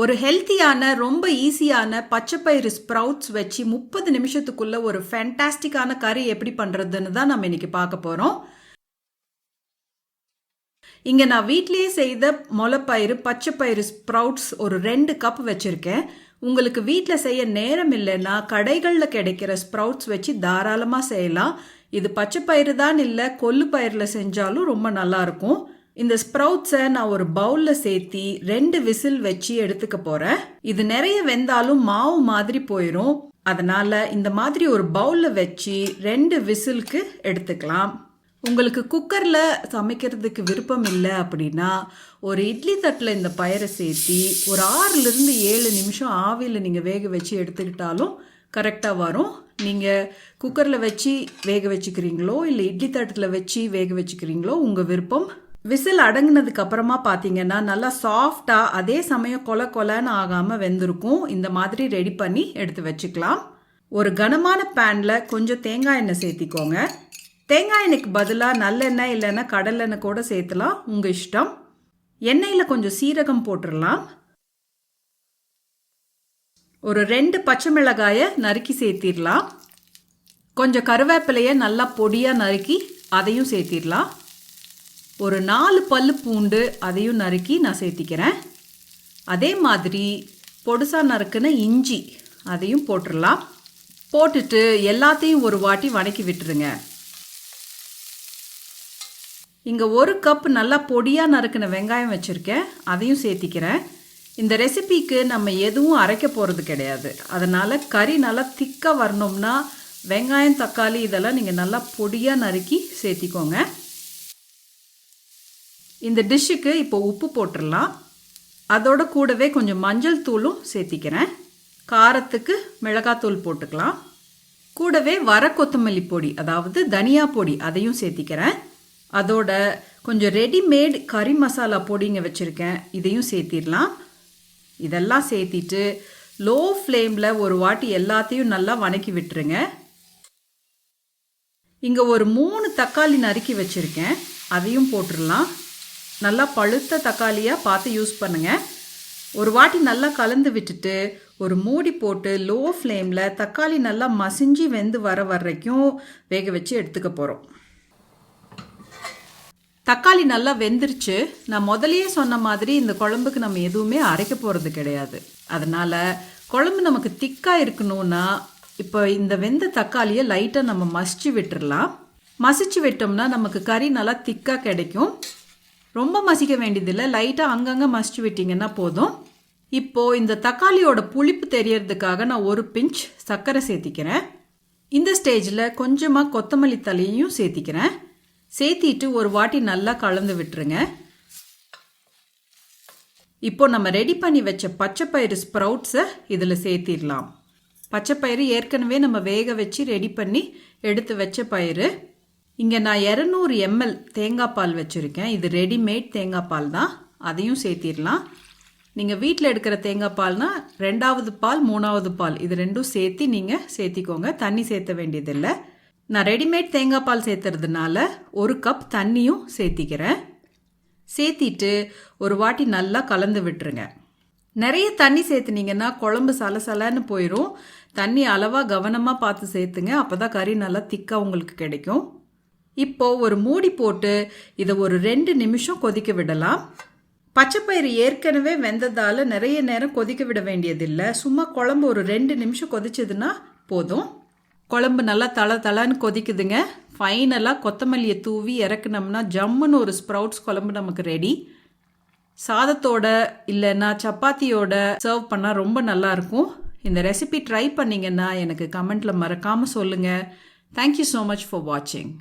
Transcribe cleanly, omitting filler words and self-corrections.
ஒரு ஹெல்த்தியான ரொம்ப ஈஸியான பச்சைப்பயிறு ஸ்ப்ரவுட்ஸ் வச்சு 30 நிமிஷத்துக்குள்ள ஒரு ஃபேண்டாஸ்டிக்கான கறி எப்படி பண்றதுன்னு தான் நம்ம இன்னைக்கு பார்க்க போறோம். இங்க நான் வீட்லயே செய்த முளைப்பயிறு பச்சைப்பயிறு ஸ்ப்ரவுட்ஸ் ஒரு 2 கப் வச்சிருக்கேன். உங்களுக்கு வீட்டில் செய்ய நேரம் இல்லைன்னா கடைகளில் கிடைக்கிற ஸ்ப்ரவுட்ஸ் வச்சு தாராளமா செய்யலாம். இது பச்சைப்பயிறு தான் இல்லை, கொள்ளு பயிரில் செஞ்சாலும் ரொம்ப நல்லா இருக்கும். இந்த ஸ்ப்ரவுட்ஸை நான் ஒரு பவுலில் சேர்த்தி 2 விசில் வச்சு எடுத்துக்க போகிறேன். இது நிறைய வெந்தாலும் மாவு மாதிரி போயிடும். அதனால் இந்த மாதிரி ஒரு பவுலில் வச்சு 2 விசிலுக்கு எடுத்துக்கலாம். உங்களுக்கு குக்கரில் சமைக்கிறதுக்கு விருப்பம் இல்லை அப்படின்னா ஒரு இட்லி தட்டில் இந்த பயிரை சேர்த்தி ஒரு 6லிருந்து 7 நிமிஷம் ஆவியில் நீங்கள் வேக வச்சு எடுத்துக்கிட்டாலும் கரெக்டாக வரும். நீங்கள் குக்கரில் வச்சு வேக வச்சுக்கிறீங்களோ இல்லை இட்லி தட்டில் வச்சு வேக வச்சுக்கிறீங்களோ உங்கள் விருப்பம். விசில் அடங்கினதுக்கு அப்புறமா பார்த்தீங்கன்னா நல்லா சாஃப்டாக அதே சமயம் கொலன்னு ஆகாமல் வெந்திருக்கும். இந்த மாதிரி ரெடி பண்ணி எடுத்து வச்சுக்கலாம். ஒரு கனமான பேனில் கொஞ்சம் தேங்காய் எண்ணெய் சேர்த்திக்கோங்க. தேங்காய் எண்ணெய்க்கு பதிலாக நல்லெண்ணெய் இல்லைன்னா கடலெண்ணெய் கூட சேர்த்துலாம், உங்கள் இஷ்டம். எண்ணெயில் கொஞ்சம் சீரகம் போட்டுடலாம். ஒரு 2 பச்சை மிளகாயை நறுக்கி சேர்த்திடலாம். கொஞ்சம் கருவேப்பிலையை நல்லா பொடியாக நறுக்கி அதையும் சேர்த்திடலாம். ஒரு 4 பல்லு பூண்டு அதையும் நறுக்கி நான் சேர்த்திக்கிறேன். அதே மாதிரி பொடுசா நறுக்குன இஞ்சி அதையும் போட்டுடலாம். போட்டுட்டு எல்லாத்தையும் ஒரு வாட்டி வதக்கி விட்டுருங்க. இங்கே 1 கப் நல்லா பொடியாக நறுக்கின வெங்காயம் வச்சுருக்கேன், அதையும் சேர்த்திக்கிறேன். இந்த ரெசிபிக்கு நம்ம எதுவும் அரைக்க போகிறது கிடையாது. அதனால் கறி நல்லா திக்காக வரணும்னா வெங்காயம் தக்காளி இதெல்லாம் நீங்கள் நல்லா பொடியாக நறுக்கி சேர்த்திக்கோங்க. இந்த டிஷ்ஷுக்கு இப்போ உப்பு போட்டுடலாம். அதோட கூடவே கொஞ்சம் மஞ்சள் தூளும் சேர்த்திக்கிறேன். காரத்துக்கு மிளகாத்தூள் போட்டுக்கலாம். கூடவே வர கொத்தமல்லி பொடி அதாவது தனியா பொடி அதையும் சேர்த்திக்கிறேன். அதோட கொஞ்சம் ரெடிமேட் கறி மசாலா பொடிங்க வச்சுருக்கேன், இதையும் சேர்த்திடலாம். இதெல்லாம் சேர்த்திட்டு லோ ஃப்ளேமில் ஒரு வாட்டி எல்லாத்தையும் நல்லா வதக்கி விட்டுருங்க. இங்கே ஒரு 3 தக்காளி நறுக்கி வச்சுருக்கேன், அதையும் போட்டுடலாம். நல்லா பழுத்த தக்காளியாக பார்த்து யூஸ் பண்ணுங்கள். ஒரு வாட்டி நல்லா கலந்து விட்டுட்டு ஒரு மூடி போட்டு லோ ஃப்ளேமில் தக்காளி நல்லா மசிஞ்சு வெந்து வரைக்கும் வேக வச்சு எடுத்துக்க போகிறோம். தக்காளி நல்லா வெந்துருச்சு. நான் முதலையே சொன்ன மாதிரி இந்த குழம்புக்கு நம்ம எதுவுமே அரைக்க போகிறது கிடையாது. அதனால் குழம்பு நமக்கு திக்காக இருக்கணும்னா இப்போ இந்த வெந்த தக்காளியை லைட்டாக நம்ம மசிச்சு விட்டுடலாம். மசிச்சு விட்டோம்னா நமக்கு கறி நல்லா திக்காக கிடைக்கும். ரொம்ப மசிக்க வேண்டியதில்லை, லைட்டாக அங்கங்கே மசிச்சு விட்டிங்கன்னா போதும். இப்போது இந்த தக்காளியோட புளிப்பு தெரியறதுக்காக நான் 1 பிஞ்ச் சர்க்கரை சேர்த்திக்கிறேன். இந்த ஸ்டேஜில் கொஞ்சமாக கொத்தமல்லி தலையையும் சேர்த்திக்கிறேன். சேர்த்திட்டு ஒரு வாட்டி நல்லா கலந்து விட்டுருங்க. இப்போ நம்ம ரெடி பண்ணி வச்ச பச்சைப்பயிறு ஸ்ப்ரவுட்ஸை இதில் சேர்த்திடலாம். பச்சைப்பயிறு ஏற்கனவே நம்ம வேக வச்சு ரெடி பண்ணி எடுத்து வச்ச பயிறு. இங்கே நான் 200 ml தேங்காய் பால் வச்சுருக்கேன். இது ரெடிமேட் தேங்காய் பால் தான், அதையும் சேர்த்திடலாம். நீங்கள் வீட்டில் எடுக்கிற தேங்காய் பால்னா 2வது பால் 3வது பால் இது 2ம் சேர்த்து நீங்கள் சேர்த்திக்கோங்க. தண்ணி சேர்த்த வேண்டியதில்லை. நான் ரெடிமேட் தேங்காய் பால் சேர்த்துறதுனால 1 கப் தண்ணியும் சேர்த்திக்கிறேன். சேர்த்திட்டு ஒரு வாட்டி நல்லா கலந்து விட்டுருங்க. நிறைய தண்ணி சேர்த்துனீங்கன்னா குழம்பு சலசலன்னு போயிடும். தண்ணி அளவாக கவனமாக பார்த்து சேர்த்துங்க, அப்போ தான் கறி நல்லா திக்காக உங்களுக்கு கிடைக்கும். இப்போ ஒரு மூடி போட்டு இதை ஒரு 2 நிமிஷம் கொதிக்க விடலாம். பச்சைப்பயிறு ஏற்கனவே வெந்ததால் நிறைய நேரம் கொதிக்க விட வேண்டியதில்லை. சும்மா குழம்பு ஒரு 2 நிமிஷம் கொதிச்சதுன்னா போதும். குழம்பு நல்லா தளன்னு கொதிக்குதுங்க. ஃபைனலாக கொத்தமல்லியை தூவி இறக்குனோம்னா ஜம்முன்னு ஒரு ஸ்ப்ரவுட்ஸ் குழம்பு நமக்கு ரெடி. சாதத்தோட இல்லைன்னா சப்பாத்தியோட சர்வ் பண்ணால் ரொம்ப நல்லாயிருக்கும். இந்த ரெசிபி ட்ரை பண்ணிங்கன்னா எனக்கு கமெண்ட்டில் மறக்காமல் சொல்லுங்கள். தேங்க்யூ ஸோ மச் ஃபார் வாட்சிங்.